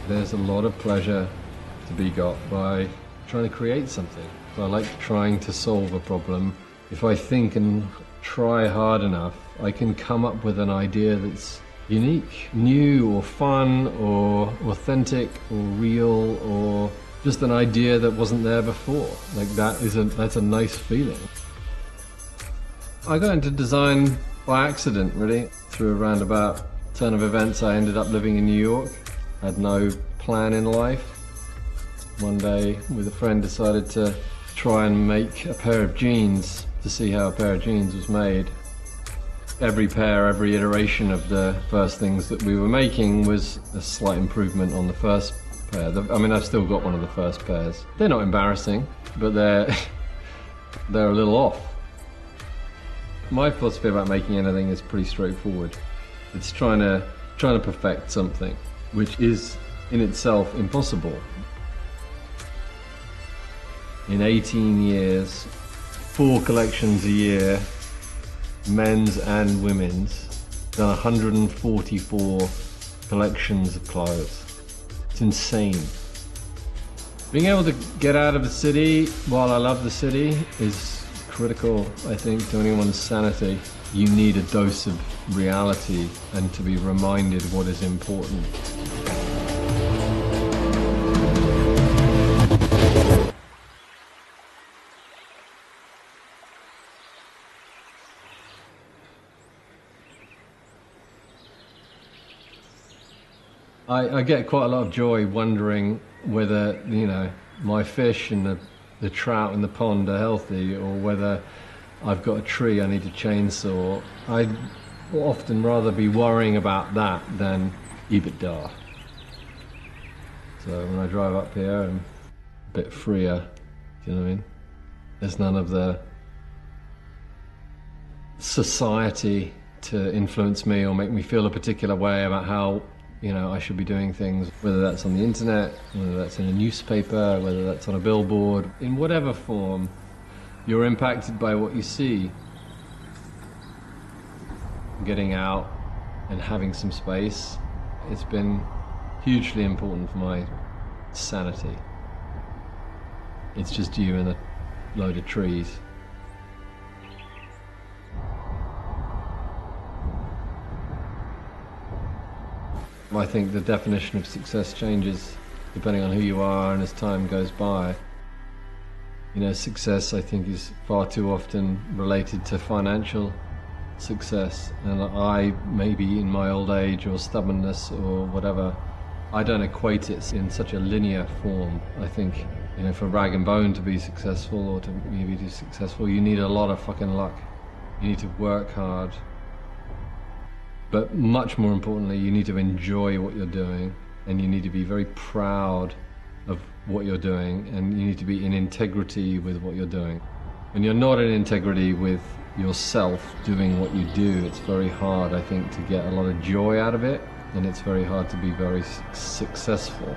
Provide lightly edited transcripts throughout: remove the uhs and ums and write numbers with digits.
There's a lot of pleasure to be got by trying to create something. So I like trying to solve a problem. If I think and try hard enough, I can come up with an idea that's unique, new or fun or authentic or real or just an idea that wasn't there before. Like that's a nice feeling. I got into design by accident, really. Through a roundabout turn of events, I ended up living in New York. I had no plan in life. One day, with a friend, decided to try and make a pair of jeans to see how a pair of jeans was made. Every pair, every iteration of the first things that we were making was a slight improvement on the first pair. I mean, I've still got one of the first pairs. They're not embarrassing, but they're a little off. My philosophy about making anything is pretty straightforward. It's trying to perfect something, which is in itself impossible. In 18 years, 4 collections a year, men's and women's, done 144 collections of clothes. It's insane. Being able to get out of the city while I love the city is critical, I think, to anyone's sanity. You need a dose of reality and to be reminded what is important. I get quite a lot of joy wondering whether, you know, my fish and the trout in the pond are healthy, or whether I've got a tree I need to chainsaw. I'd often rather be worrying about that than EBITDA. So when I drive up here, I'm a bit freer, do you know what I mean? There's none of the society to influence me or make me feel a particular way about how, you know, I should be doing things, whether that's on the internet, whether that's in a newspaper, whether that's on a billboard, in whatever form, you're impacted by what you see. Getting out and having some space, it's been hugely important for my sanity. It's just you and a load of trees. I think the definition of success changes depending on who you are and as time goes by. You know, success, I think, is far too often related to financial success, and I, maybe in my old age or stubbornness or whatever, I don't equate it in such a linear form. I think, you know, for Rag and Bone to be successful, or to maybe be successful, you need a lot of fucking luck. You need to work hard. But much more importantly, you need to enjoy what you're doing, and you need to be very proud of what you're doing, and you need to be in integrity with what you're doing. When you're not in integrity with yourself doing what you do, it's very hard, I think, to get a lot of joy out of it, and it's very hard to be very successful.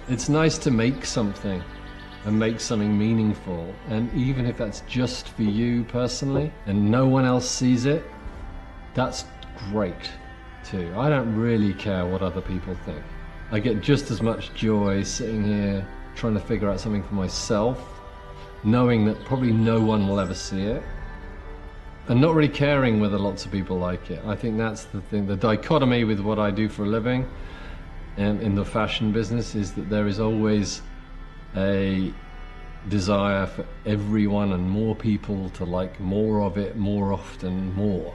It's nice to make something and make something meaningful, and even if that's just for you personally and no one else sees it, that's great too. I don't really care what other people think. I get just as much joy sitting here trying to figure out something for myself, knowing that probably no one will ever see it, and not really caring whether lots of people like it. I think that's the thing. The dichotomy with what I do for a living and in the fashion business is that there is always a desire for everyone and more people to like more of it, more often, more.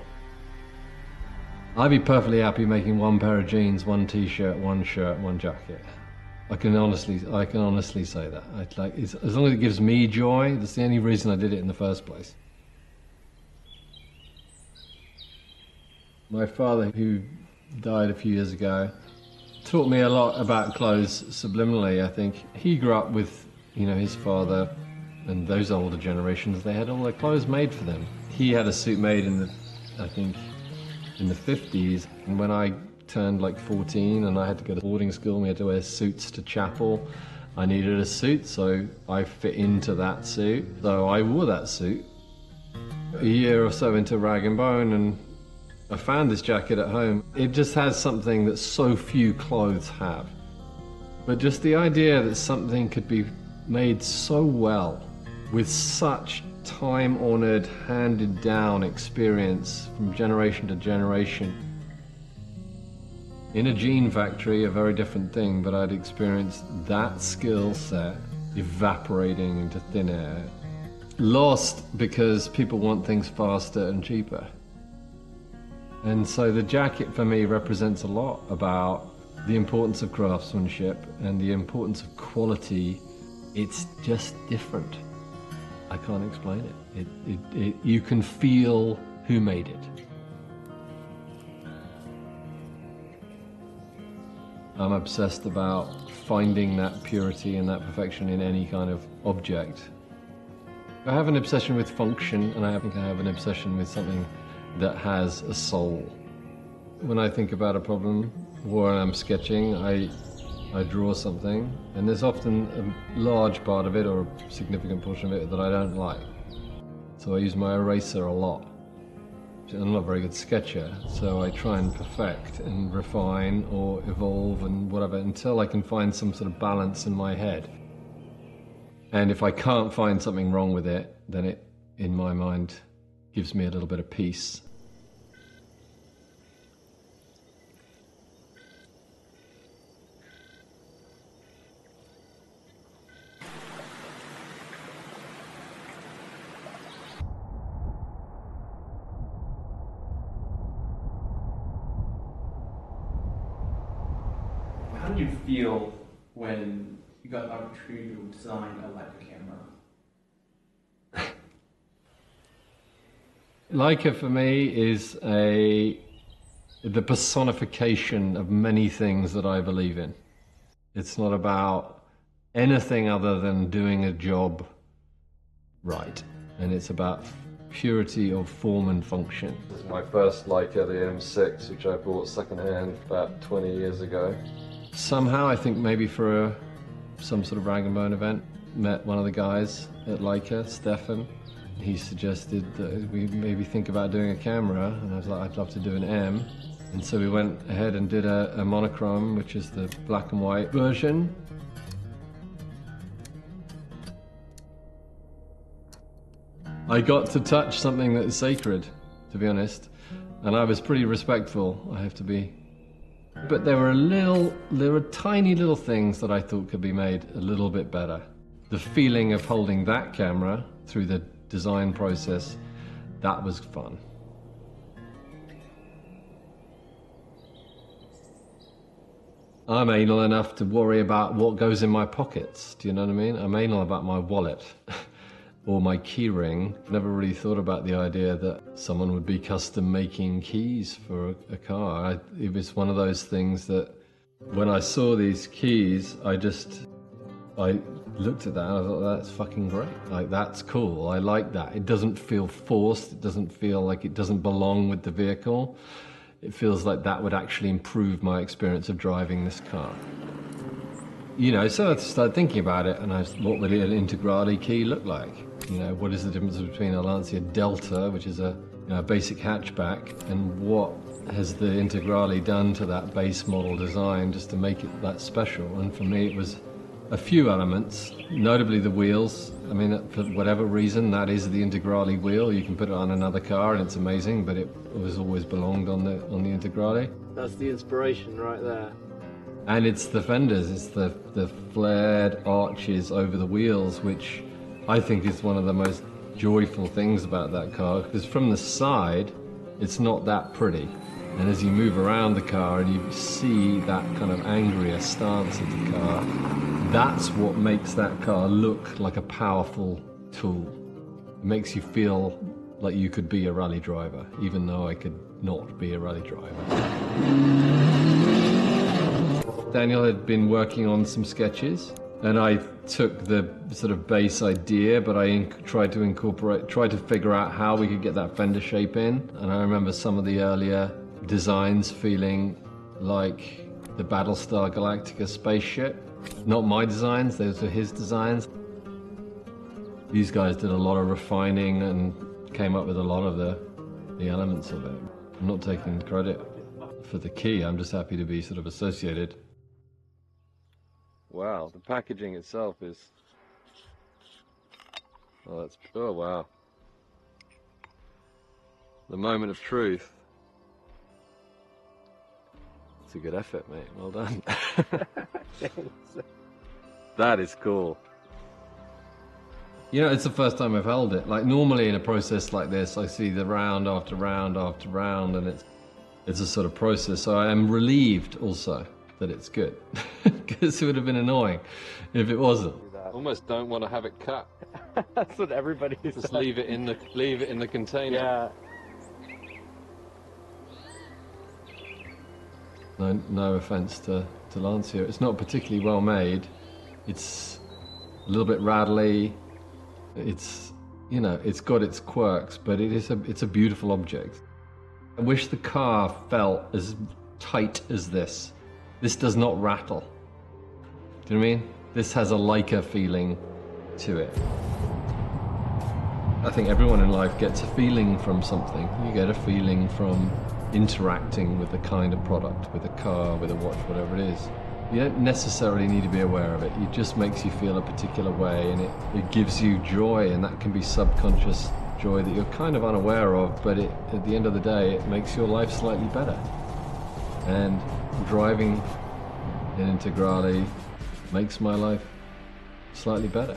I'd be perfectly happy making 1 pair of jeans, 1 t-shirt, 1 shirt, 1 jacket. I can honestly say that. As long as it gives me joy, that's the only reason I did it in the first place. My father, who died a few years ago, taught me a lot about clothes subliminally, I think. He grew up with, you know, his father and those older generations, they had all their clothes made for them. He had a suit made in the 50s, and when I turned like 14 and I had to go to boarding school and we had to wear suits to chapel, I needed a suit, so I fit into that suit. So I wore that suit. A year or so into Rag and Bone, and I found this jacket at home. It just has something that so few clothes have. But just the idea that something could be made so well, with such time-honored, handed-down experience from generation to generation. In a jean factory, a very different thing, but I'd experienced that skill set evaporating into thin air. Lost because people want things faster and cheaper. And so the jacket for me represents a lot about the importance of craftsmanship and the importance of quality. It's just different. I can't explain it. You can feel who made it. I'm obsessed about finding that purity and that perfection in any kind of object. I have an obsession with function, and I think I have an obsession with something that has a soul. When I think about a problem, or when I'm sketching, I draw something, and there's often a large part of it, or a significant portion of it, that I don't like. So I use my eraser a lot. I'm not a very good sketcher, so I try and perfect and refine or evolve and whatever until I can find some sort of balance in my head. And if I can't find something wrong with it, then it, in my mind, gives me a little bit of peace. How did you feel when you got the opportunity to design a Leica camera? Leica for me is the personification of many things that I believe in. It's not about anything other than doing a job right, and it's about purity of form and function. This is my first Leica, the M6, which I bought secondhand about 20 years ago. Somehow, I think maybe for some sort of Rag and Bone event, met one of the guys at Leica, Stefan. He suggested that we maybe think about doing a camera, and I was like, I'd love to do an M. And so we went ahead and did a monochrome, which is the black and white version. I got to touch something that is sacred, to be honest, and I was pretty respectful, I have to be. But there were tiny little things that I thought could be made a little bit better. The feeling of holding that camera through the design process, that was fun. I'm anal enough to worry about what goes in my pockets, do you know what I mean? I'm anal about my wallet or my key ring. Never really thought about the idea that someone would be custom making keys for a car. It was one of those things that when I saw these keys, I looked at that and I thought, that's fucking great. Like, that's cool, I like that. It doesn't feel forced, it doesn't feel like it doesn't belong with the vehicle. It feels like that would actually improve my experience of driving this car. You know, so I started thinking about it, and what would an Integrale key look like? You know, what is the difference between a Lancia Delta, which is a basic hatchback, and what has the Integrale done to that base model design just to make it that special? And for me, it was a few elements, notably the wheels. I mean, for whatever reason, that is the Integrale wheel. You can put it on another car and it's amazing, but it was always belonged on the Integrale. That's the inspiration right there. And it's the fenders, it's the flared arches over the wheels, which I think is one of the most joyful things about that car, because from the side, it's not that pretty. And as you move around the car and you see that kind of angrier stance of the car, that's what makes that car look like a powerful tool. It makes you feel like you could be a rally driver, even though I could not be a rally driver. Daniel had been working on some sketches, and I took the sort of base idea, but I tried to figure out how we could get that fender shape in. And I remember some of the earlier designs feeling like the Battlestar Galactica spaceship. Not my designs, those were his designs. These guys did a lot of refining and came up with a lot of the elements of it. I'm not taking credit for the key, I'm just happy to be sort of associated. Wow, the packaging itself is... Oh, that's... Oh, wow. The moment of truth. It's a good effort, mate. Well done. That is cool. You know, it's the first time I've held it. Like, normally in a process like this, I see the round after round after round, and it's a sort of process. So I am relieved also that it's good, because it would have been annoying if it wasn't. Almost don't want to have it cut. That's what everybody says. Just leave it in the container. Yeah. No offense to Lancia. It's not particularly well made. It's a little bit rattly. It's, you know, it's got its quirks, but it's a beautiful object. I wish the car felt as tight as this. This does not rattle. Do you know what I mean? This has a Leica feeling to it. I think everyone in life gets a feeling from something. You get a feeling from interacting with the kind of product, with a car, with a watch, whatever it is. You don't necessarily need to be aware of it. It just makes you feel a particular way, and it gives you joy, and that can be subconscious joy that you're kind of unaware of, but at the end of the day, it makes your life slightly better. And driving an Integrale makes my life slightly better.